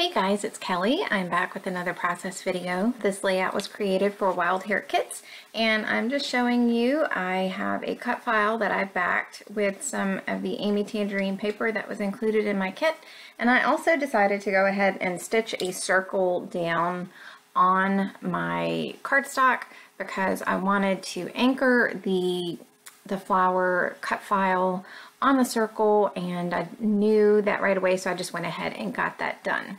Hey guys, it's Kelly. I'm back with another process video. This layout was created for Wild Hare Kits, and I'm just showing you I have a cut file that I backed with some of the Amy Tangerine paper that was included in my kit, and I also decided to go ahead and stitch a circle down on my cardstock because I wanted to anchor the flower cut file on the circle, and I knew that right away, so I just went ahead and got that done.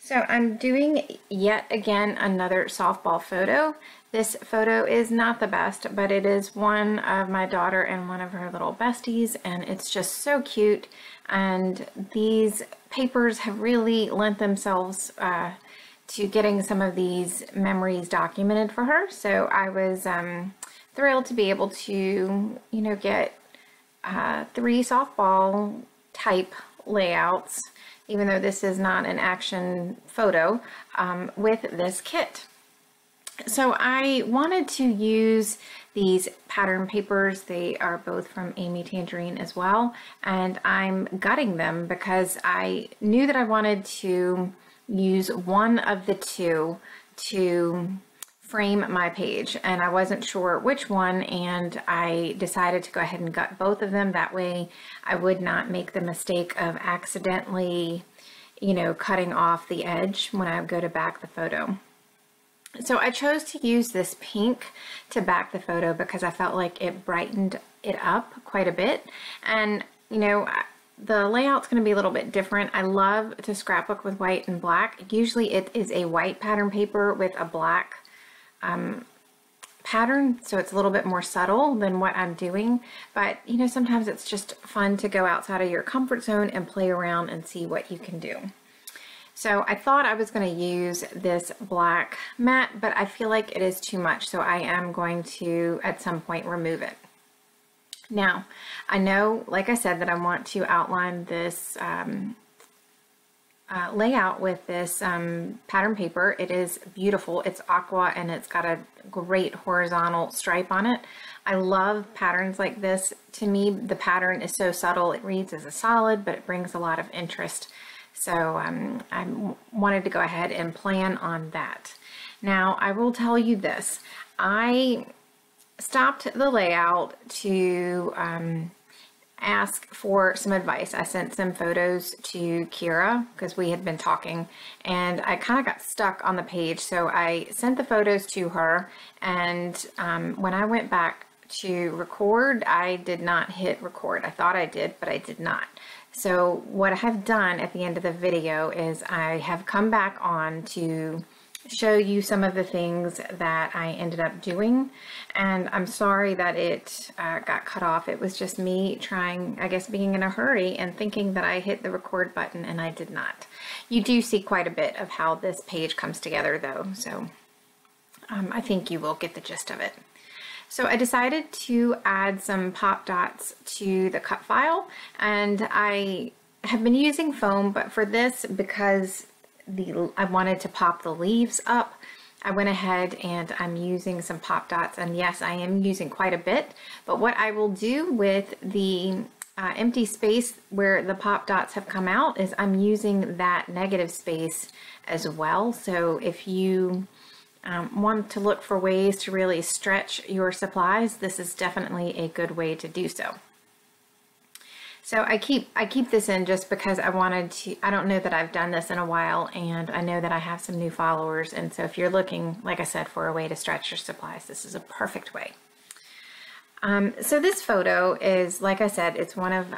So I'm doing yet again another softball photo. This photo is not the best, but it is one of my daughter and one of her little besties, and it's just so cute. And these papers have really lent themselves to getting some of these memories documented for her. So I was thrilled to be able to, get 3 softball type layouts, even though this is not an action photo, with this kit. So I wanted to use these pattern papers. They are both from Amy Tangerine as well, and I'm gutting them because I knew that I wanted to use one of the two to frame my page, and I wasn't sure which one, and I decided to go ahead and gut both of them. That way I would not make the mistake of accidentally, cutting off the edge when I go to back the photo. So I chose to use this pink to back the photo because I felt like it brightened it up quite a bit. And the layout's going to be a little bit different. I love to scrapbook with white and black. Usually it is a white pattern paper with a black pattern, so it's a little bit more subtle than what I'm doing, but sometimes it's just fun to go outside of your comfort zone and play around and see what you can do. So I thought I was going to use this black matte, but I feel like it is too much, so I am going to at some point remove it. Now I know, like I said, that I want to outline this layout with this pattern paper. It is beautiful. It's aqua and it's got a great horizontal stripe on it. I love patterns like this. To me, the pattern is so subtle. It reads as a solid, but it brings a lot of interest. So I wanted to go ahead and plan on that. Now I will tell you this. I stopped the layout to ask for some advice. I sent some photos to Kira because we had been talking, and I kind of got stuck on the page, so I sent the photos to her, and when I went back to record, I did not hit record. I thought I did, but I did not. So what I have done at the end of the video is I have come back on to show you some of the things that I ended up doing, and I'm sorry that it got cut off. It was just me trying, I guess, being in a hurry and thinking that I hit the record button, and I did not. You do see quite a bit of how this page comes together though, so I think you will get the gist of it. So I decided to add some pop dots to the cut file, and I have been using foam, but for this, because I wanted to pop the leaves up, I went ahead and I'm using some pop dots, and yes, I am using quite a bit, but what I will do with the empty space where the pop dots have come out is I'm using that negative space as well. So if you want to look for ways to really stretch your supplies, this is definitely a good way to do so. So I keep this in just because I wanted to. I don't know that I've done this in a while, and I know that I have some new followers, and so if you're looking, like I said, for a way to stretch your supplies, this is a perfect way. So this photo is, like I said, it's one of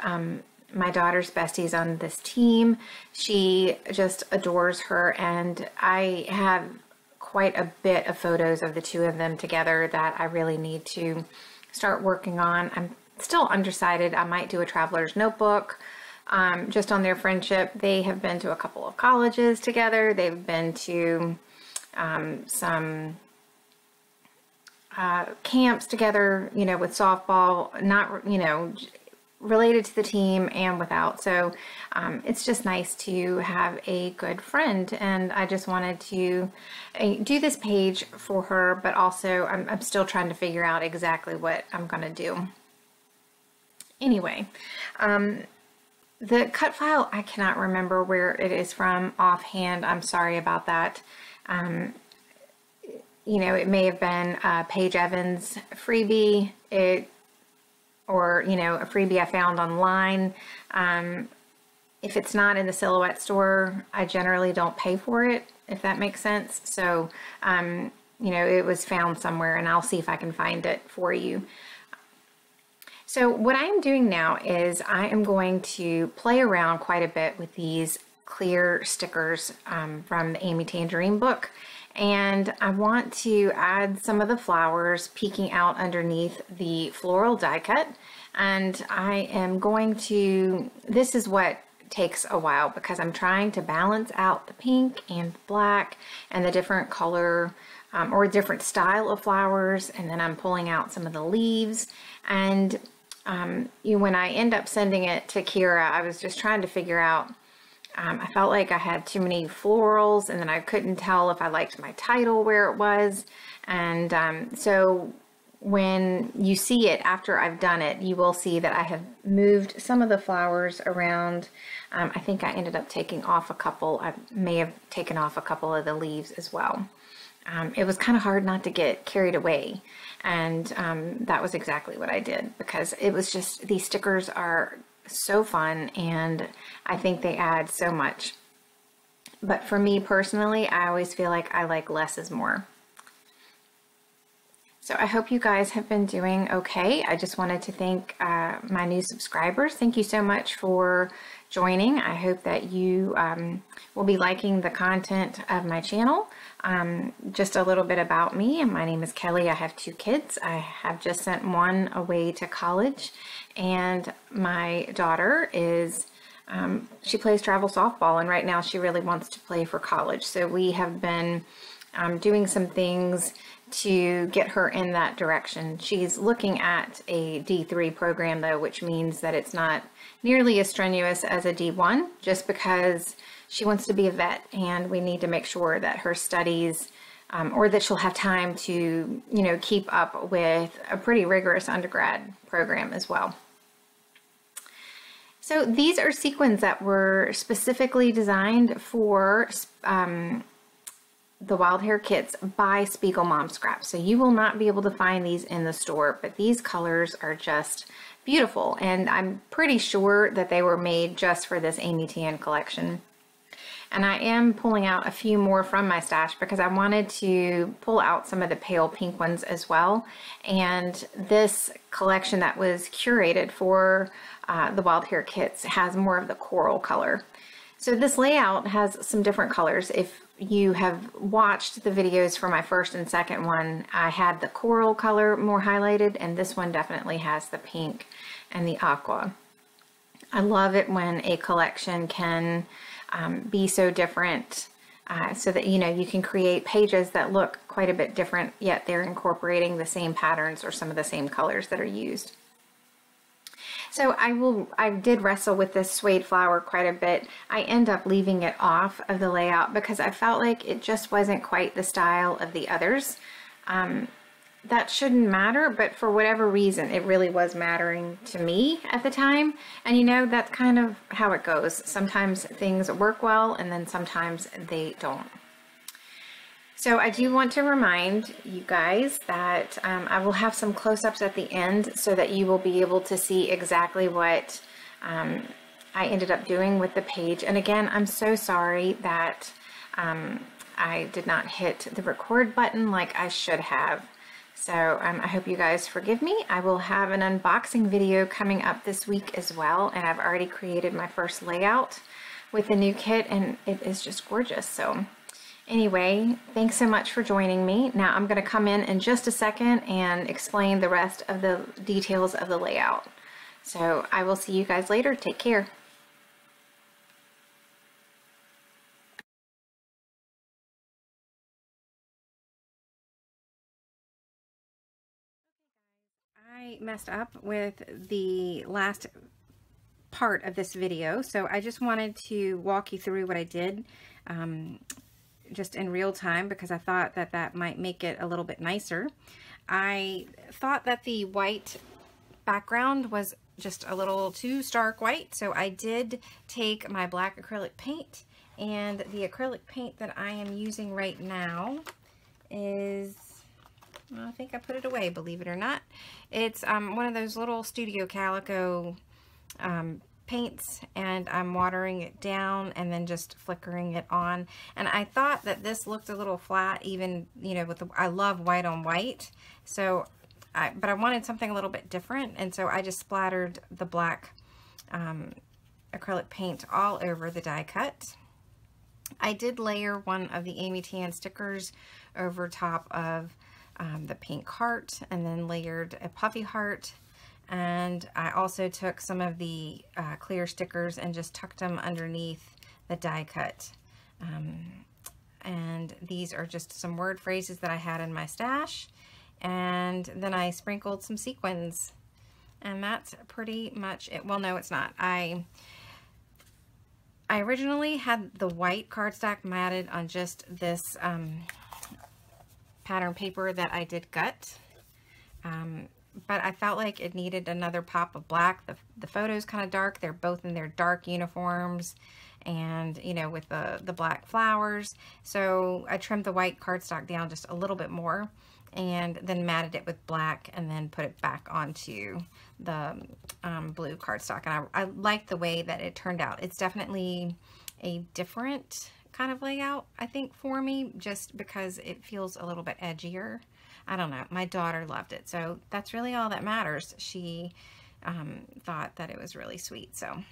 my daughter's besties on this team. She just adores her, and I have quite a bit of photos of the two of them together that I really need to start working on. I'm still undecided. I might do a traveler's notebook just on their friendship. They have been to a couple of colleges together. They've been to some camps together, with softball, not, related to the team and without. So it's just nice to have a good friend, and I just wanted to do this page for her, but also I'm still trying to figure out exactly what I'm going to do. Anyway, The cut file, I cannot remember where it is from offhand. I'm sorry about that. You know, it may have been Paige Evans' freebie, or, you know, a freebie I found online. If it's not in the Silhouette store, I generally don't pay for it, if that makes sense. So, you know, it was found somewhere, and I'll see if I can find it for you. So what I am doing now is I am going to play around quite a bit with these clear stickers from the Amy Tangerine book. And I want to add some of the flowers peeking out underneath the floral die cut. And I am going to, this is what takes a while because I'm trying to balance out the pink and the black and the different color or different style of flowers. And then I'm pulling out some of the leaves. And when I end up sending it to Kira, I was just trying to figure out, I felt like I had too many florals, and then I couldn't tell if I liked my title where it was. And so when you see it after I've done it, you will see that I have moved some of the flowers around. I think I ended up taking off a couple. I may have taken off a couple of the leaves as well. It was kind of hard not to get carried away. And that was exactly what I did, because it was just, these stickers are so fun and I think they add so much. But for me personally, I always feel like I like less is more. So I hope you guys have been doing okay. I just wanted to thank my new subscribers. Thank you so much for joining. I hope that you will be liking the content of my channel. Just a little bit about me. My name is Kelly. I have 2 kids. I have just sent one away to college, and my daughter is, she plays travel softball, and right now she really wants to play for college. So we have been doing some things to get her in that direction. She's looking at a D3 program though, which means that it's not nearly as strenuous as a D1, just because she wants to be a vet, and we need to make sure that her studies, or that she'll have time to, you know, keep up with a pretty rigorous undergrad program as well. So these are sequins that were specifically designed for the Wild Hare kits by Spiegel Mom Scraps. So you will not be able to find these in the store, but these colors are just beautiful. And I'm pretty sure that they were made just for this Amy Tan collection. And I am pulling out a few more from my stash because I wanted to pull out some of the pale pink ones as well. And this collection that was curated for the Wild Hare kits has more of the coral color. So this layout has some different colors. If you have watched the videos for my first and second one, I had the coral color more highlighted, and this one definitely has the pink and the aqua. I love it when a collection can be so different, so that, you know, you can create pages that look quite a bit different, yet they're incorporating the same patterns or some of the same colors that are used. So I did wrestle with this suede flower quite a bit. I end up leaving it off of the layout because I felt like it just wasn't quite the style of the others. That shouldn't matter, but for whatever reason, it really was mattering to me at the time. And you know, that's kind of how it goes. Sometimes things work well, and then sometimes they don't. So I do want to remind you guys that I will have some close-ups at the end so that you will be able to see exactly what I ended up doing with the page. And again, I'm so sorry that I did not hit the record button like I should have. So I hope you guys forgive me. I will have an unboxing video coming up this week as well, and I've already created my first layout with the new kit, and it is just gorgeous. So anyway, thanks so much for joining me. Now I'm going to come in just a second and explain the rest of the details of the layout. So I will see you guys later. Take care. I messed up with the last part of this video, so I just wanted to walk you through what I did just in real time, because I thought that that might make it a little bit nicer. I thought that the white background was just a little too stark white. So I did take my black acrylic paint, and the acrylic paint that I am using right now is, well, I think I put it away, believe it or not. It's one of those little Studio Calico paints, and I'm watering it down and then just flickering it on. And I thought that this looked a little flat, even, you know, with the, I love white on white. So, but I wanted something a little bit different, and so I just splattered the black acrylic paint all over the die cut. I did layer one of the Amy Tan stickers over top of the pink heart, and then layered a puffy heart. And I also took some of the clear stickers and just tucked them underneath the die cut. And these are just some word phrases that I had in my stash. And then I sprinkled some sequins. And that's pretty much it. Well, no, it's not. I originally had the white cardstock matted on just this pattern paper that I did gut. But I felt like it needed another pop of black. The photo's kind of dark. They're both in their dark uniforms, and, you know, with the black flowers. So I trimmed the white cardstock down just a little bit more, and then matted it with black, and then put it back onto the blue cardstock. And I like the way that it turned out. It's definitely a different kind of layout, I think, for me, just because it feels a little bit edgier. I don't know. My daughter loved it, so that's really all that matters. She thought that it was really sweet. So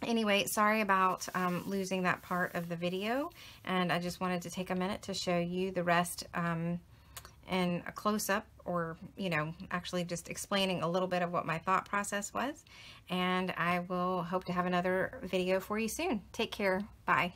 anyway, sorry about losing that part of the video, and I just wanted to take a minute to show you the rest in a close-up, or, you know, actually just explaining a little bit of what my thought process was. And I will hope to have another video for you soon. Take care. Bye.